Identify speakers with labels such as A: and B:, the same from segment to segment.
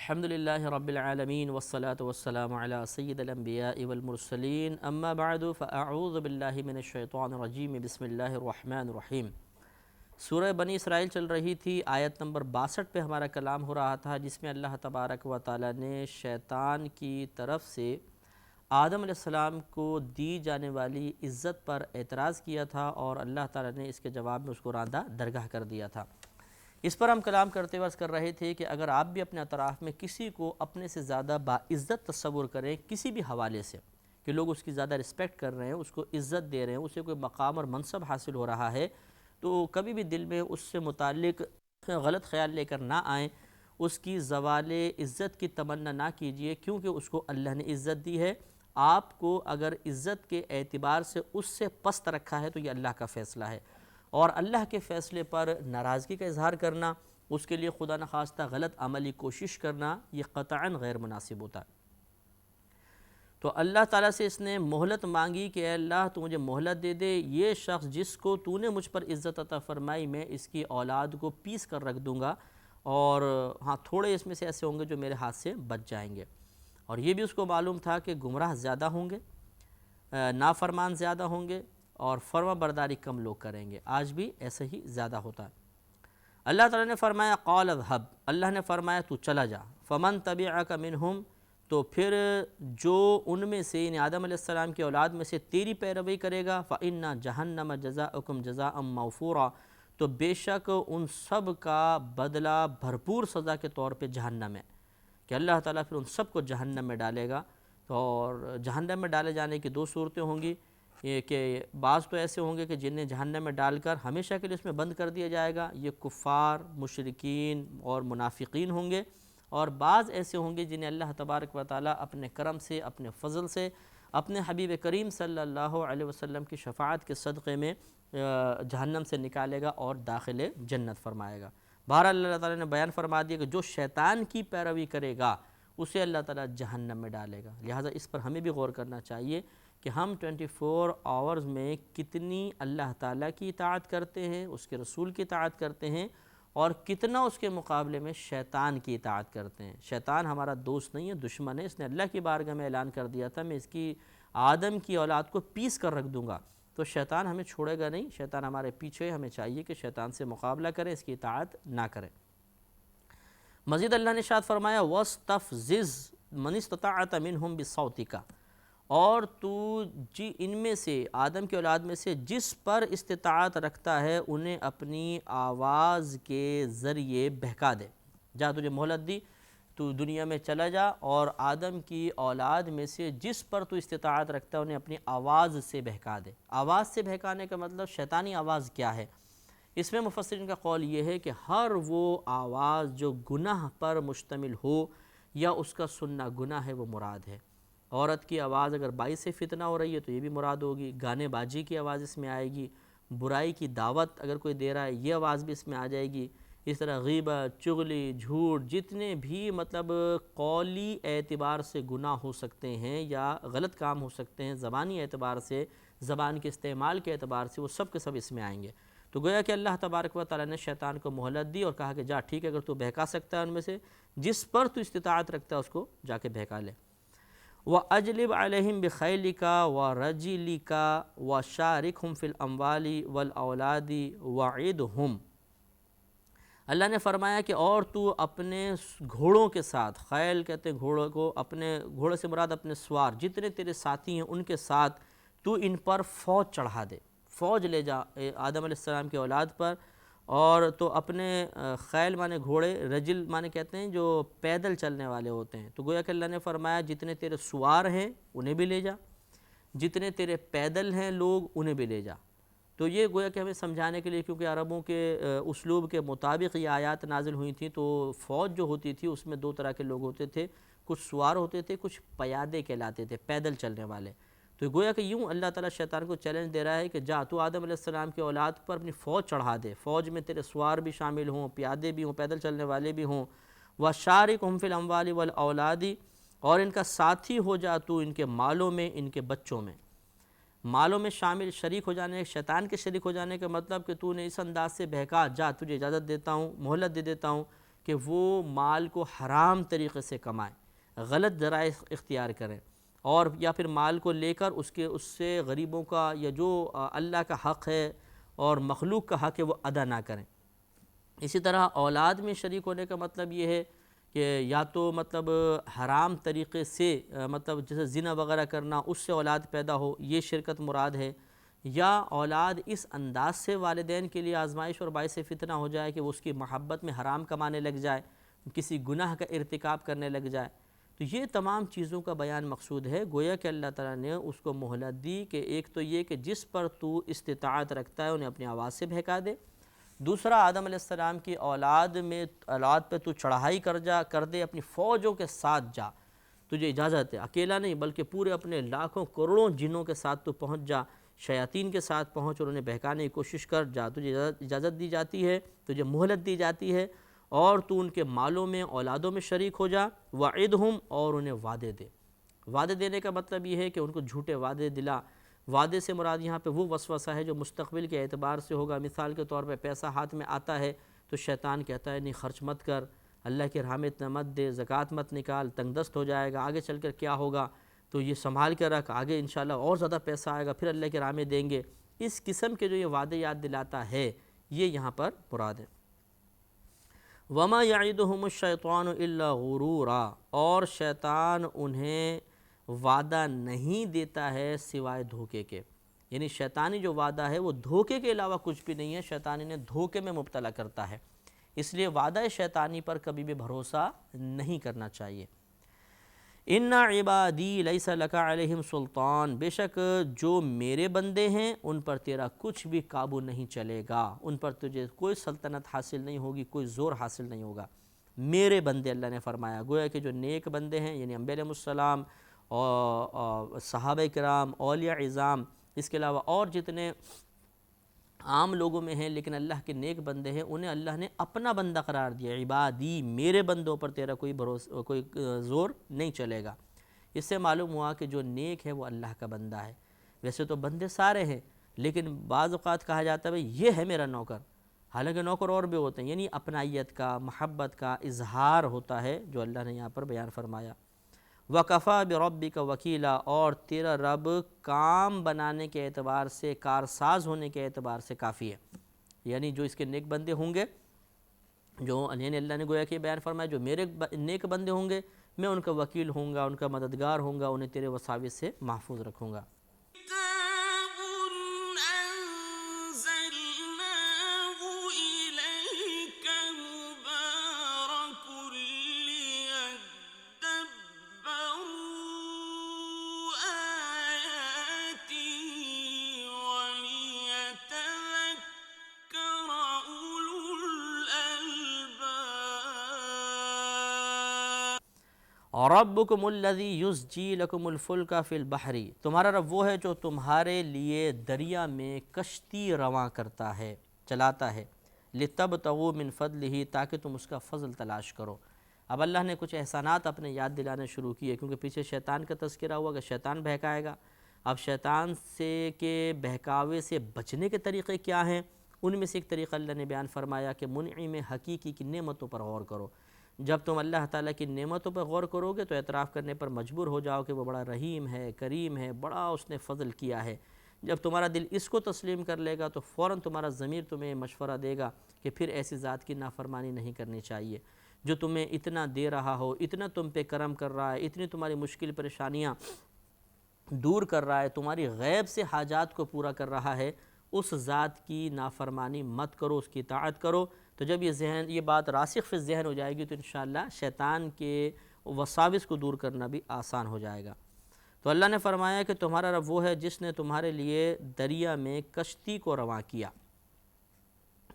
A: الحمدللہ رب العالمین والصلاة والسلام علی سید الانبیاء والمرسلین اما بعد فاعوذ باللہ من الشیطان الرجیم بسم اللہ الرحمن الرحیم۔ سورہ بنی اسرائیل چل رہی تھی، آیت نمبر 62 پہ ہمارا کلام ہو رہا تھا، جس میں اللہ تبارک و تعالی نے شیطان کی طرف سے آدم علیہ السلام کو دی جانے والی عزت پر اعتراض کیا تھا اور اللہ تعالی نے اس کے جواب میں اس کو راندہ درگاہ کر دیا تھا۔ اس پر ہم کلام کرتے وقت کر رہے تھے کہ اگر آپ بھی اپنے اطراف میں کسی کو اپنے سے زیادہ باعزت تصور کریں کسی بھی حوالے سے، کہ لوگ اس کی زیادہ رسپیکٹ کر رہے ہیں، اس کو عزت دے رہے ہیں، اسے کوئی مقام اور منصب حاصل ہو رہا ہے، تو کبھی بھی دل میں اس سے متعلق غلط خیال لے کر نہ آئیں، اس کی زوال عزت کی تمنا نہ کیجئے، کیونکہ اس کو اللہ نے عزت دی ہے۔ آپ کو اگر عزت کے اعتبار سے اس سے پست رکھا ہے تو یہ اللہ کا فیصلہ ہے، اور اللہ کے فیصلے پر ناراضگی کا اظہار کرنا، اس کے لیے خدا نخواستہ غلط عملی کوشش کرنا، یہ قطعاً غیر مناسب ہوتا ہے۔ تو اللہ تعالیٰ سے اس نے مہلت مانگی کہ اے اللہ تو مجھے مہلت دے دے، یہ شخص جس کو تو نے مجھ پر عزت عطا فرمائی میں اس کی اولاد کو پیس کر رکھ دوں گا، اور ہاں تھوڑے اس میں سے ایسے ہوں گے جو میرے ہاتھ سے بچ جائیں گے۔ اور یہ بھی اس کو معلوم تھا کہ گمراہ زیادہ ہوں گے، نافرمان زیادہ ہوں گے، اور فرما برداری کم لوگ کریں گے، آج بھی ایسے ہی زیادہ ہوتا ہے۔ اللہ تعالیٰ نے فرمایا قال اذهب، اللہ نے فرمایا تو چلا جا، فمن تبعک منہم، تو پھر جو ان میں سے یعنی آدم علیہ السلام کی اولاد میں سے تیری پیروی کرے گا، فإن جہنم جزاؤکم جزاء موفورا، تو بے شک ان سب کا بدلہ بھرپور سزا کے طور پہ جہنم ہے، کہ اللہ تعالیٰ پھر ان سب کو جہنم میں ڈالے گا۔ اور جہنم میں ڈالے جانے کی دو صورتیں ہوں گی، یہ کہ بعض تو ایسے ہوں گے کہ جنہیں جہنم میں ڈال کر ہمیشہ کے لیے اس میں بند کر دیا جائے گا، یہ کفار، مشرکین اور منافقین ہوں گے، اور بعض ایسے ہوں گے جنہیں اللہ تبارک و تعالیٰ اپنے کرم سے، اپنے فضل سے، اپنے حبیب کریم صلی اللہ علیہ وسلم کی شفاعت کے صدقے میں جہنم سے نکالے گا اور داخل جنت فرمائے گا۔ بہرحال اللہ تعالیٰ نے بیان فرما دیا کہ جو شیطان کی پیروی کرے گا اسے اللہ تعالیٰ جہنم میں ڈالے گا۔ لہٰذا اس پر ہمیں بھی غور کرنا چاہیے کہ ہم 24 آورز میں کتنی اللہ تعالیٰ کی اطاعت کرتے ہیں، اس کے رسول کی اطاعت کرتے ہیں، اور کتنا اس کے مقابلے میں شیطان کی اطاعت کرتے ہیں۔ شیطان ہمارا دوست نہیں ہے، دشمن ہے۔ اس نے اللہ کی بارگاہ میں اعلان کر دیا تھا میں اس کی آدم کی اولاد کو پیس کر رکھ دوں گا، تو شیطان ہمیں چھوڑے گا نہیں، شیطان ہمارے پیچھے، ہمیں چاہیے کہ شیطان سے مقابلہ کریں، اس کی اطاعت نہ کریں۔ مزید اللہ نے ارشاد فرمایا وَاسْتَفْزِزْ مَنِ اسْتَطَعْتَ مِنْهُمْ بِصَوْتِكَ، اور تو ان میں سے آدم کی اولاد میں سے جس پر استطاعت رکھتا ہے انہیں اپنی آواز کے ذریعے بہکا دے۔ جا تجھے مہلت دی، تو دنیا میں چلا جا، اور آدم کی اولاد میں سے جس پر تو استطاعت رکھتا ہے انہیں اپنی آواز سے بہکا دے۔ آواز سے بہکانے کا مطلب شیطانی آواز کیا ہے؟ اس میں مفسرین کا قول یہ ہے کہ ہر وہ آواز جو گناہ پر مشتمل ہو یا اس کا سننا گناہ ہے وہ مراد ہے۔ عورت کی آواز اگر باعث سے فتنہ ہو رہی ہے تو یہ بھی مراد ہوگی، گانے بازی کی آواز اس میں آئے گی، برائی کی دعوت اگر کوئی دے رہا ہے یہ آواز بھی اس میں آ جائے گی، اس طرح غیبت، چغلی، جھوٹ، جتنے بھی مطلب قولی اعتبار سے گناہ ہو سکتے ہیں یا غلط کام ہو سکتے ہیں، زبانی اعتبار سے، زبان کے استعمال کے اعتبار سے، وہ سب کے سب اس میں آئیں گے۔ تو گویا کہ اللہ تبارک و تعالیٰ نے شیطان کو مہلت دی اور کہا کہ جا ٹھیک ہے، اگر تو بہکا سکتا ہے ان میں سے جس پر تو استطاعت رکھتا ہے اس کو جا کے بہکا لے۔ وَأَجْلِبْ عَلَيْهِمْ بِخَيْلِكَ وَرَجِلِكَ وَشَارِكْهُمْ فِي الْأَمْوَالِ وَالْأَوْلَادِ وَعِدْهُمْ، اللہ نے فرمایا کہ اور تو اپنے گھوڑوں کے ساتھ، خیل کہتے ہیں گھوڑوں کو، اپنے گھوڑے سے مراد اپنے سوار جتنے تیرے ساتھی ہیں ان کے ساتھ تو ان پر فوج چڑھا دے، فوج لے جا آدم علیہ السلام کی اولاد پر، اور تو اپنے خیل مانے گھوڑے، رجل مانے کہتے ہیں جو پیدل چلنے والے ہوتے ہیں، تو گویا کہ اللہ نے فرمایا جتنے تیرے سوار ہیں انہیں بھی لے جا، جتنے تیرے پیدل ہیں لوگ انہیں بھی لے جا۔ تو یہ گویا کہ ہمیں سمجھانے کے لیے، کیونکہ عربوں کے اسلوب کے مطابق یہ آیات نازل ہوئی تھیں، تو فوج جو ہوتی تھی اس میں دو طرح کے لوگ ہوتے تھے، کچھ سوار ہوتے تھے، کچھ پیادے کہلاتے تھے، پیدل چلنے والے۔ تو گویا کہ یوں اللہ تعالیٰ شیطان کو چیلنج دے رہا ہے کہ جا تو آدم علیہ السلام کی اولاد پر اپنی فوج چڑھا دے، فوج میں تیرے سوار بھی شامل ہوں، پیادے بھی ہوں، پیدل چلنے والے بھی ہوں، وَشَارِكْهُمْ فِي الْأَمْوَالِ وَالْأَوْلَادِ، اور ان کا ساتھی ہو جا تو ان کے مالوں میں، ان کے بچوں میں۔ مالوں میں شامل شریک ہو جانے، شیطان کے شریک ہو جانے کا مطلب کہ تو نے اس انداز سے بہکا، جا تجھے اجازت دیتا ہوں، مہلت دے دیتا ہوں کہ وہ مال کو حرام طریقے سے کمائیں، غلط ذرائع اختیار کریں، اور یا پھر مال کو لے کر اس سے غریبوں کا یا جو اللہ کا حق ہے اور مخلوق کا حق ہے وہ ادا نہ کریں۔ اسی طرح اولاد میں شریک ہونے کا مطلب یہ ہے کہ یا تو مطلب حرام طریقے سے مطلب جیسے زنا وغیرہ کرنا، اس سے اولاد پیدا ہو، یہ شرکت مراد ہے، یا اولاد اس انداز سے والدین کے لیے آزمائش اور باعث فتنہ ہو جائے کہ وہ اس کی محبت میں حرام کمانے لگ جائے، کسی گناہ کا ارتکاب کرنے لگ جائے۔ تو یہ تمام چیزوں کا بیان مقصود ہے۔ گویا کہ اللہ تعالیٰ نے اس کو مہلت دی کہ ایک تو یہ کہ جس پر تو استطاعت رکھتا ہے انہیں اپنی آواز سے بہکا دے، دوسرا آدم علیہ السلام کی اولاد پہ تو چڑھائی کر دے، اپنی فوجوں کے ساتھ جا، تجھے اجازت ہے، اکیلا نہیں بلکہ پورے اپنے لاکھوں کروڑوں جنوں کے ساتھ تو پہنچ جا، شیاطین کے ساتھ پہنچ اور انہیں بہکانے کی کوشش کر جا، تجھے اجازت دی جاتی ہے، تجھے مہلت دی جاتی ہے، اور تو ان کے مالوں میں اولادوں میں شریک ہو جا، وعدہم، اور انہیں وعدے دے۔ وعدے دینے کا مطلب یہ ہے کہ ان کو جھوٹے وعدے دلا۔ وعدے سے مراد یہاں پہ وہ وسوسہ ہے جو مستقبل کے اعتبار سے ہوگا۔ مثال کے طور پہ پیسہ ہاتھ میں آتا ہے تو شیطان کہتا ہے نہیں خرچ مت کر، اللہ کی راہ میں اتنا مت دے، زکوٰۃ مت نکال، تنگ دست ہو جائے گا، آگے چل کر کیا ہوگا، تو یہ سنبھال کے رکھ، آگے انشاءاللہ اور زیادہ پیسہ آئے گا، پھر اللہ کی راہ میں دیں گے۔ اس قسم کے جو یہ وعدے یاد دلاتا ہے یہ یہاں پر مراد ہے۔ وَمَا يَعِدُهُمُ الشَّيْطَانُ إِلَّا غُرُورًا، اور شیطان انہیں وعدہ نہیں دیتا ہے سوائے دھوکے کے، یعنی شیطانی جو وعدہ ہے وہ دھوکے کے علاوہ کچھ بھی نہیں ہے، شیطان انہیں دھوکے میں مبتلا کرتا ہے، اس لیے وعدہ شیطانی پر کبھی بھی بھروسہ نہیں کرنا چاہیے۔ اِنَّ عِبَادِي لَيْسَ لَكَ عَلَيْهِمْ سُلْطَان، بے شک جو میرے بندے ہیں ان پر تیرا کچھ بھی قابو نہیں چلے گا، ان پر تجھے کوئی سلطنت حاصل نہیں ہوگی، کوئی زور حاصل نہیں ہوگا۔ میرے بندے اللہ نے فرمایا، گویا کہ جو نیک بندے ہیں یعنی انبیاء علیہ السلام اور صحابہ کرام، اولیاء عظام، اس کے علاوہ اور جتنے عام لوگوں میں ہیں لیکن اللہ کے نیک بندے ہیں، انہیں اللہ نے اپنا بندہ قرار دیا۔ عبادی، میرے بندوں پر تیرا کوئی زور نہیں چلے گا۔ اس سے معلوم ہوا کہ جو نیک ہے وہ اللہ کا بندہ ہے۔ ویسے تو بندے سارے ہیں لیکن بعض اوقات کہا جاتا ہے بھئی یہ ہے میرا نوکر، حالانکہ نوکر اور بھی ہوتے ہیں، یعنی اپنائیت کا، محبت کا اظہار ہوتا ہے جو اللہ نے یہاں پر بیان فرمایا۔ وَكَفَى بِرَبِّكَ وَكِيلًا، اور تیرا رب کام بنانے کے اعتبار سے، کارساز ہونے کے اعتبار سے کافی ہے، یعنی جو اس کے نیک بندے ہوں گے، جو یعنی اللہ نے گویا کہ بیان فرمایا جو میرے نیک بندے ہوں گے میں ان کا وکیل ہوں گا، ان کا مددگار ہوں گا، انہیں تیرے وساوس سے محفوظ رکھوں گا۔ رَبُّكُمُ الَّذِي يُزْجِي لَكُمُ الْفُلْكَ فِي الْبَحْرِ، تمہارا رب وہ ہے جو تمہارے لیے دریا میں کشتی رواں کرتا ہے، چلاتا ہے، لِتَبْتَغُوا مِنْ فَضْلِهِ، تاکہ تم اس کا فضل تلاش کرو۔ اب اللہ نے کچھ احسانات اپنے یاد دلانے شروع کیے، کیونکہ پیچھے شیطان کا تذکرہ ہوا کہ شیطان بہکائے گا۔ اب شیطان سے کے بہکاوے سے بچنے کے طریقے کیا ہیں، ان میں سے ایک طریقہ اللہ نے بیان فرمایا کہ منعم حقیقی کی نعمتوں پر غور کرو۔ جب تم اللہ تعالیٰ کی نعمتوں پر غور کرو گے تو اعتراف کرنے پر مجبور ہو جاؤ کہ وہ بڑا رحیم ہے، کریم ہے، بڑا اس نے فضل کیا ہے۔ جب تمہارا دل اس کو تسلیم کر لے گا تو فوراً تمہارا ضمیر تمہیں مشورہ دے گا کہ پھر ایسی ذات کی نافرمانی نہیں کرنی چاہیے، جو تمہیں اتنا دے رہا ہو، اتنا تم پہ کرم کر رہا ہے، اتنی تمہاری مشکل پریشانیاں دور کر رہا ہے، تمہاری غیب سے حاجات کو پورا کر رہا ہے، اس ذات کی نافرمانی مت کرو، اس کی اطاعت کرو۔ تو جب یہ بات راسخ فی الذہن ہو جائے گی تو انشاءاللہ شیطان کے وساوس کو دور کرنا بھی آسان ہو جائے گا۔ تو اللہ نے فرمایا کہ تمہارا رب وہ ہے جس نے تمہارے لیے دریا میں کشتی کو رواں کیا۔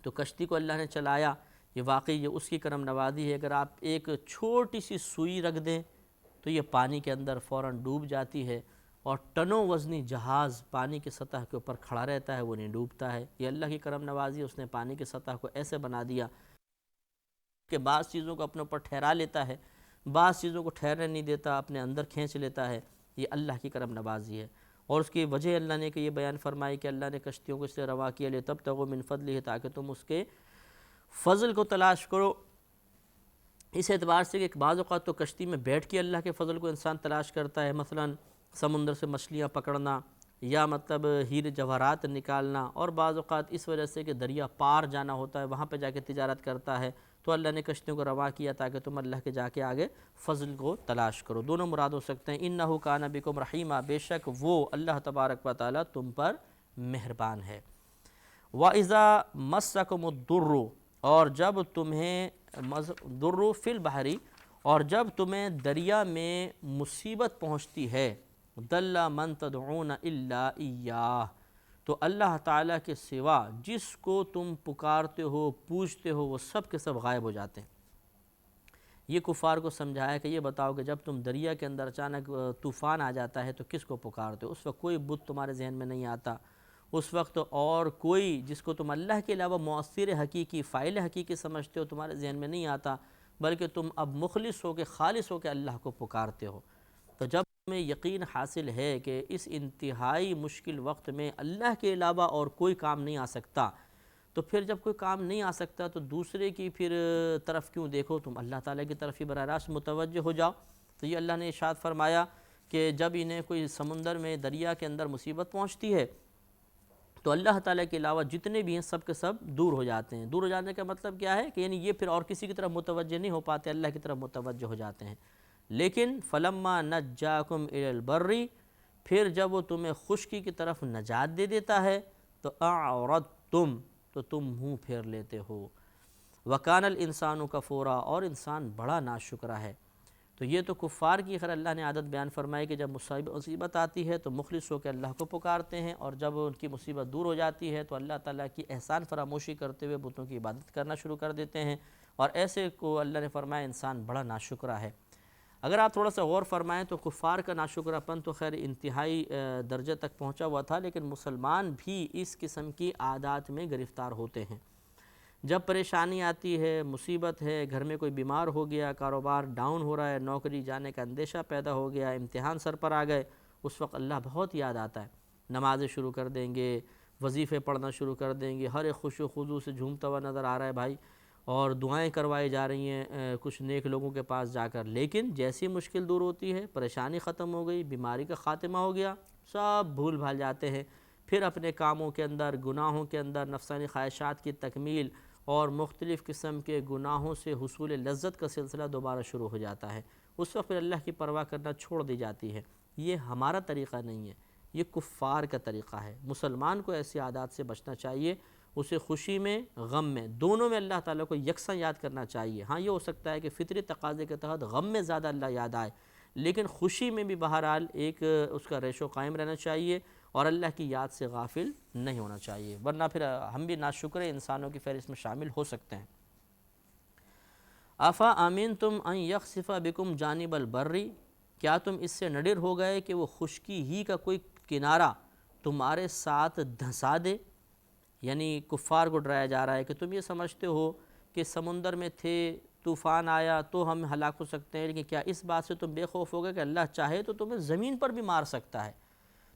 A: تو کشتی کو اللہ نے چلایا، یہ واقعی یہ اس کی کرم نوازی ہے۔ اگر آپ ایک چھوٹی سی سوئی رکھ دیں تو یہ پانی کے اندر فوراً ڈوب جاتی ہے، اور ٹنوں وزنی جہاز پانی کی سطح کے اوپر کھڑا رہتا ہے، وہ نہیں ڈوبتا ہے۔ یہ اللہ کی کرم نوازی، اس نے پانی کی سطح کو ایسے بنا دیا کہ بعض چیزوں کو اپنے اوپر ٹھہرا لیتا ہے، بعض چیزوں کو ٹھہرنے نہیں دیتا، اپنے اندر کھینچ لیتا ہے۔ یہ اللہ کی کرم نوازی ہے، اور اس کی وجہ اللہ نے کہ یہ بیان فرمائی کہ اللہ نے کشتیوں کو اس سے رواں کیا، لِتَبْتَغُوا مِنْ فَضْلِهِ، تاکہ تم اس کے فضل کو تلاش کرو۔ اس اعتبار سے کہ بعض اوقات تو کشتی میں بیٹھ کے اللہ کے فضل کو انسان تلاش کرتا ہے، مثلا سمندر سے مچھلیاں پکڑنا یا مطلب ہیرے جواہرات نکالنا، اور بعض اوقات اس وجہ سے کہ دریا پار جانا ہوتا ہے، وہاں پہ جا کے تجارت کرتا ہے، تو اللہ نے کشتیوں کو رواں کیا تاکہ تم اللہ کے جا کے آگے فضل کو تلاش کرو۔ دونوں مراد ہو سکتے ہیں۔ انہ کان بکم رحیمہ، بے شک وہ اللہ تبارک و تعالیٰ تم پر مہربان ہے۔ وَإِذَا مَسَّكُمُ الضُّرُّ، اور جب تمہیں در فی البحری، اور جب تمہیں دریا میں مصیبت پہنچتی ہے، دل من تدعون الا ایاہ، تو اللہ تعالیٰ کے سوا جس کو تم پکارتے ہو پوچھتے ہو وہ سب کے سب غائب ہو جاتے ہیں۔ یہ کفار کو سمجھایا کہ یہ بتاؤ کہ جب تم دریا کے اندر اچانک طوفان آ جاتا ہے تو کس کو پکارتے ہو؟ اس وقت کوئی بت تمہارے ذہن میں نہیں آتا، اس وقت اور کوئی جس کو تم اللہ کے علاوہ مؤثر حقیقی فاعل حقیقی سمجھتے ہو تمہارے ذہن میں نہیں آتا، بلکہ تم اب مخلص ہو کے خالص ہو کے اللہ کو پکارتے ہو۔ تو جب تمہیں یقین حاصل ہے کہ اس انتہائی مشکل وقت میں اللہ کے علاوہ اور کوئی کام نہیں آ سکتا، تو پھر جب کوئی کام نہیں آ سکتا تو دوسرے کی پھر طرف کیوں دیکھو، تم اللہ تعالیٰ کی طرف ہی براہ راست متوجہ ہو جاؤ۔ تو یہ اللہ نے ارشاد فرمایا کہ جب انہیں کوئی سمندر میں دریا کے اندر مصیبت پہنچتی ہے تو اللہ تعالیٰ کے علاوہ جتنے بھی ہیں سب کے سب دور ہو جاتے ہیں۔ دور ہو جانے کا مطلب کیا ہے کہ یعنی یہ پھر اور کسی کی طرف متوجہ نہیں ہو پاتے، اللہ کی طرف متوجہ ہو جاتے ہیں۔ لیکن فلما نجاکم الی البر، پھر جب وہ تمہیں خشکی کی طرف نجات دے دیتا ہے تو اعرضتم، تو تم منہ پھیر لیتے ہو۔ وکان الانسان کفورا، اور انسان بڑا ناشکرا ہے۔ تو یہ تو کفار کی خیر اللہ نے عادت بیان فرمائی کہ جب مصیبت آتی ہے تو مخلص ہو کے اللہ کو پکارتے ہیں، اور جب ان کی مصیبت دور ہو جاتی ہے تو اللہ تعالیٰ کی احسان فراموشی کرتے ہوئے بتوں کی عبادت کرنا شروع کر دیتے ہیں، اور ایسے کو اللہ نے فرمایا انسان بڑا ناشکرا ہے۔ اگر آپ تھوڑا سا غور فرمائیں تو کفار کا ناشکرا پن تو خیر انتہائی درجے تک پہنچا ہوا تھا، لیکن مسلمان بھی اس قسم کی عادات میں گرفتار ہوتے ہیں۔ جب پریشانی آتی ہے، مصیبت ہے، گھر میں کوئی بیمار ہو گیا، کاروبار ڈاؤن ہو رہا ہے، نوکری جانے کا اندیشہ پیدا ہو گیا، امتحان سر پر آ گئے، اس وقت اللہ بہت یاد آتا ہے۔ نمازیں شروع کر دیں گے، وظیفے پڑھنا شروع کر دیں گے، ہر ایک خوش و خضوع سے جھومتا ہوا نظر آ رہا ہے بھائی، اور دعائیں کروائی جا رہی ہیں کچھ نیک لوگوں کے پاس جا کر۔ لیکن جیسی مشکل دور ہوتی ہے، پریشانی ختم ہو گئی، بیماری کا خاتمہ ہو گیا، سب بھول بھال جاتے ہیں، پھر اپنے کاموں کے اندر، گناہوں کے اندر، نفسانی خواہشات کی تکمیل اور مختلف قسم کے گناہوں سے حصول لذت کا سلسلہ دوبارہ شروع ہو جاتا ہے۔ اس وقت پھر اللہ کی پرواہ کرنا چھوڑ دی جاتی ہے۔ یہ ہمارا طریقہ نہیں ہے، یہ کفار کا طریقہ ہے۔ مسلمان کو ایسی عادات سے بچنا چاہیے، اسے خوشی میں غم میں دونوں میں اللہ تعالیٰ کو یکساں یاد کرنا چاہیے۔ ہاں یہ ہو سکتا ہے کہ فطری تقاضے کے تحت غم میں زیادہ اللہ یاد آئے، لیکن خوشی میں بھی بہرحال ایک اس کا ریشو قائم رہنا چاہیے، اور اللہ کی یاد سے غافل نہیں ہونا چاہیے، ورنہ پھر ہم بھی ناشکر انسانوں کی فہرست میں شامل ہو سکتے ہیں۔ افا امنتم ان یخسف بکم جانب البر، کیا تم اس سے نڈر ہو گئے کہ وہ خشکی ہی کا کوئی کنارہ تمہارے ساتھ دھنسا دے؟ یعنی کفار کو ڈرایا جا رہا ہے کہ تم یہ سمجھتے ہو کہ سمندر میں تھے، طوفان آیا تو ہم ہلاک ہو سکتے ہیں، لیکن کیا اس بات سے تم بے خوف ہو گئے کہ اللہ چاہے تو تمہیں زمین پر بھی مار سکتا ہے؟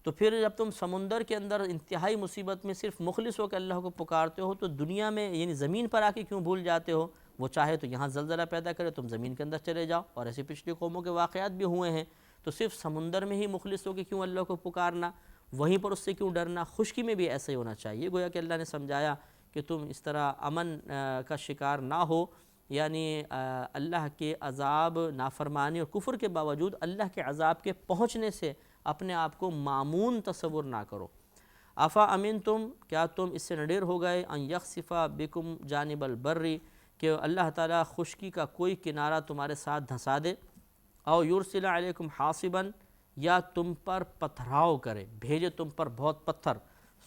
A: تو پھر جب تم سمندر کے اندر انتہائی مصیبت میں صرف مخلص ہو کے اللہ کو پکارتے ہو تو دنیا میں یعنی زمین پر آ کے کیوں بھول جاتے ہو؟ وہ چاہے تو یہاں زلزلہ پیدا کرے، تم زمین کے اندر چلے جاؤ، اور ایسی پچھلی قوموں کے واقعات بھی ہوئے ہیں۔ تو صرف سمندر میں ہی مخلص ہو کے کیوں اللہ کو پکارنا، وہیں پر اس سے کیوں ڈرنا؟ خشکی میں بھی ایسا ہی ہونا چاہیے۔ گویا کہ اللہ نے سمجھایا کہ تم اس طرح امن کا شکار نہ ہو، یعنی اللہ کے عذاب، نافرمانی اور کفر کے باوجود اللہ کے عذاب کے پہنچنے سے اپنے آپ کو معمون تصور نہ کرو۔ افا امنتم، کیا تم اس سے نڈر ہو گئے، ان یخسف بکم جانب البر، کہ اللہ تعالیٰ خشکی کا کوئی کنارہ تمہارے ساتھ دھنسا دے، او یرسل علیکم حاصبا، یا تم پر پتھراؤ کرے، بھیجے تم پر بہت پتھر،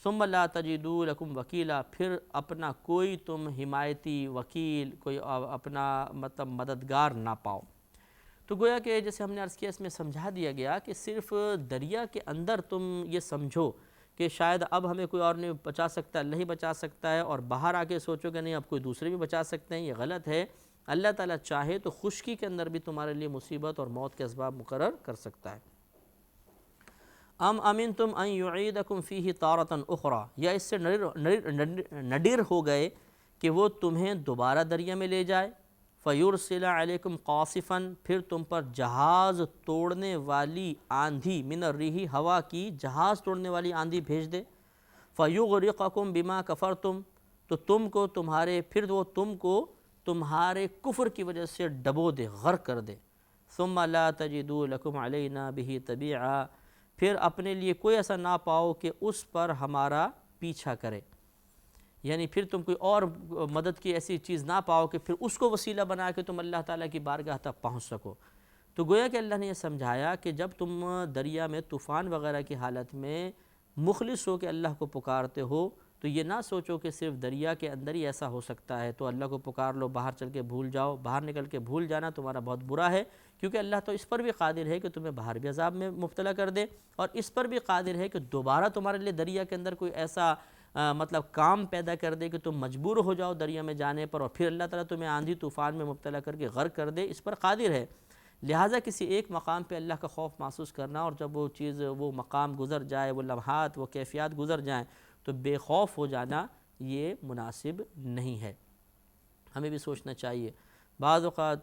A: ثم لا تجدوا لکم وکیلا، پھر اپنا کوئی تم حمایتی وکیل، کوئی اپنا مطلب مددگار نہ پاؤ۔ تو گویا کہ جیسے ہم نے عرض کیا، اس میں سمجھا دیا گیا کہ صرف دریا کے اندر تم یہ سمجھو کہ شاید اب ہمیں کوئی اور نہیں بچا سکتا، اللہ ہی بچا سکتا ہے، اور باہر آ کے سوچو کہ نہیں اب کوئی دوسرے بھی بچا سکتے ہیں، یہ غلط ہے۔ اللہ تعالیٰ چاہے تو خشکی کے اندر بھی تمہارے لیے مصیبت اور موت کے اسباب مقرر کر سکتا ہے۔ ام امنتم ان یعیدکم فیہ تارۃ اخری، یا اس سے نڈر ہو گئے کہ وہ تمہیں دوبارہ دریا میں لے جائے، فَيُرْسِلَ عَلَيْكُمْ قَاصِفًا، پھر تم پر جہاز توڑنے والی آندھی، من الرِّیحِ ہوا کی جہاز توڑنے والی آندھی بھیج دے، فَيُغْرِقَكُمْ بِمَا كَفَرْتُمْ، تو تم کو تم کو تمہارے کفر کی وجہ سے ڈبو دے، غرق کر دے، ثُمَّ لَا تَجِدُوا لَكُمْ عَلَيْنَا بِهِ تَبِيعًا، پھر اپنے لیے کوئی ایسا نہ پاؤ کہ اس پر ہمارا پیچھا کرے، یعنی پھر تم کوئی اور مدد کی ایسی چیز نہ پاؤ کہ پھر اس کو وسیلہ بنا کے تم اللہ تعالیٰ کی بارگاہ تک پہنچ سکو۔ تو گویا کہ اللہ نے یہ سمجھایا کہ جب تم دریا میں طوفان وغیرہ کی حالت میں مخلص ہو کے اللہ کو پکارتے ہو تو یہ نہ سوچو کہ صرف دریا کے اندر ہی ایسا ہو سکتا ہے تو اللہ کو پکار لو، باہر چل کے بھول جاؤ، باہر نکل کے بھول جانا تمہارا بہت برا ہے، کیونکہ اللہ تو اس پر بھی قادر ہے کہ تمہیں باہر بھی عذاب میں مبتلا کر دے، اور اس پر بھی قادر ہے کہ دوبارہ تمہارے لیے دریا کے اندر کوئی ایسا مطلب کام پیدا کر دے کہ تم مجبور ہو جاؤ دریا میں جانے پر، اور پھر اللہ تعالیٰ تمہیں آندھی طوفان میں مبتلا کر کے غرق کر دے، اس پر قادر ہے۔ لہٰذا کسی ایک مقام پہ اللہ کا خوف محسوس کرنا، اور جب وہ مقام گزر جائے، وہ لمحات، وہ کیفیات گزر جائیں تو بے خوف ہو جانا یہ مناسب نہیں ہے۔ ہمیں بھی سوچنا چاہیے، بعض اوقات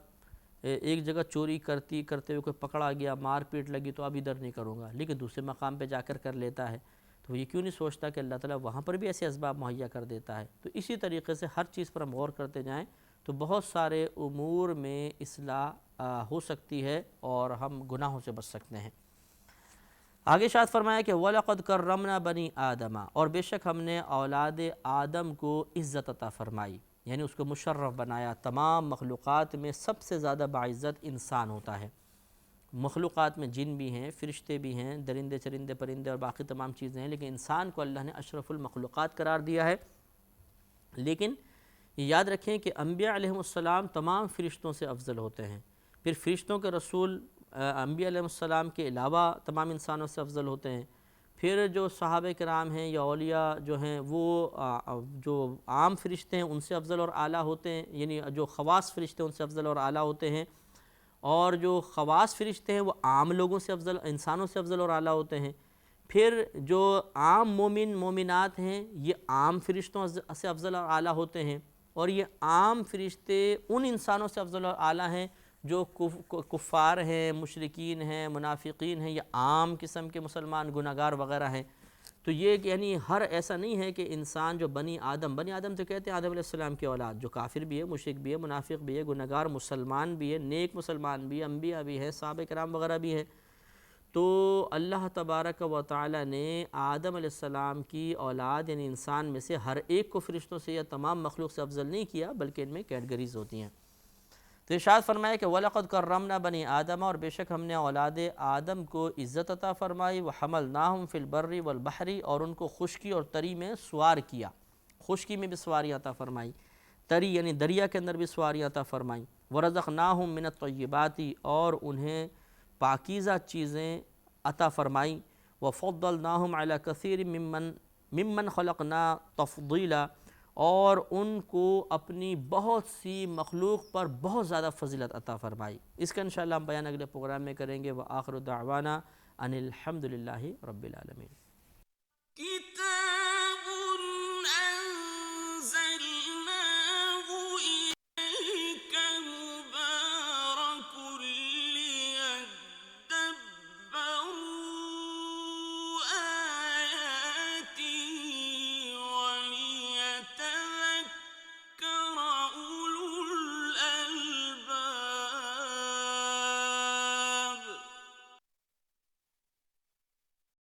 A: ایک جگہ چوری کرتے ہوئے کوئی پکڑا گیا، مار پیٹ لگی تو اب ادھر نہیں کروں گا، لیکن دوسرے مقام پہ جا کر لیتا ہے، تو یہ کیوں نہیں سوچتا کہ اللہ تعالیٰ وہاں پر بھی ایسے اسباب مہیا کر دیتا ہے۔ تو اسی طریقے سے ہر چیز پر ہم غور کرتے جائیں تو بہت سارے امور میں اصلاح ہو سکتی ہے اور ہم گناہوں سے بچ سکتے ہیں۔ آگے ارشاد فرمایا کہ وَلَقَدْ كَرَّمْنَا بَنِي آدَمَ، اور بے شک ہم نے اولاد آدم کو عزت عطا فرمائی، یعنی اس کو مشرف بنایا۔ تمام مخلوقات میں سب سے زیادہ باعزت انسان ہوتا ہے۔ مخلوقات میں جن بھی ہیں، فرشتے بھی ہیں، درندے چرندے پرندے اور باقی تمام چیزیں ہیں، لیکن انسان کو اللہ نے اشرف المخلوقات قرار دیا ہے۔ لیکن یہ یاد رکھیں کہ انبیاء علیہ السلام تمام فرشتوں سے افضل ہوتے ہیں، پھر فرشتوں کے رسول انبیاء علیہ السلام کے علاوہ تمام انسانوں سے افضل ہوتے ہیں، پھر جو صحابہ کرام ہیں یا اولیاء جو ہیں وہ جو عام فرشتے ہیں ان سے افضل اور اعلیٰ ہوتے ہیں، یعنی جو خواص فرشتے ہیں ان سے افضل اور اعلیٰ ہوتے ہیں، اور جو خواص فرشتے ہیں وہ عام لوگوں سے افضل، انسانوں سے افضل اور اعلیٰ ہوتے ہیں، پھر جو عام مومنات ہیں یہ عام فرشتوں سے افضل اور اعلیٰ ہوتے ہیں، اور یہ عام فرشتے ان انسانوں سے افضل اور اعلیٰ ہیں جو کفار ہیں، مشرکین ہیں، منافقین ہیں، یا عام قسم کے مسلمان گناہگار وغیرہ ہیں۔ تو یہ یعنی ہر ایسا نہیں ہے کہ انسان جو بنی آدم تو کہتے ہیں آدم علیہ السلام کی اولاد، جو کافر بھی ہے، مشرک بھی ہے، منافق بھی ہے، گناہگار مسلمان بھی ہے، نیک مسلمان بھی ہے، انبیاء بھی ہے، صحابہ کرام وغیرہ بھی ہے۔ تو اللہ تبارک و تعالی نے آدم علیہ السلام کی اولاد یعنی انسان میں سے ہر ایک کو فرشتوں سے یا تمام مخلوق سے افضل نہیں کیا، بلکہ ان میں کیٹگریز ہوتی ہیں۔ تو ارشاد فرمایا کہ وَلَقَدْ كَرَّمْنَا بَنِي آدَمَ، اور بے شک ہم نے اولاد آدم کو عزت عطا فرمائی، وَحَمَلْنَاهُمْ فِي الْبَرِّ وَالْبَحْرِ، اور ان کو خشکی اور تری میں سوار کیا، خشکی میں بھی سواری عطا فرمائی، تری یعنی دریا کے اندر بھی سواری عطا فرمائی، وَرَزَقْنَاهُمْ مِنَ الطَّيِّبَاتِ، اور انہیں پاکیزہ چیزیں عطا فرمائیں، وَفَضَّلْنَاهُمْ عَلَى كَثِيرٍ مِّمَّنْ خَلَقْنَا تَفْضِيلًا، اور ان کو اپنی بہت سی مخلوق پر بہت زیادہ فضیلت عطا فرمائی۔ اس کا انشاءاللہ ہم بیان اگلے پروگرام میں کریں گے۔ وآخر دعوانا ان الحمد للہ رب العالمین۔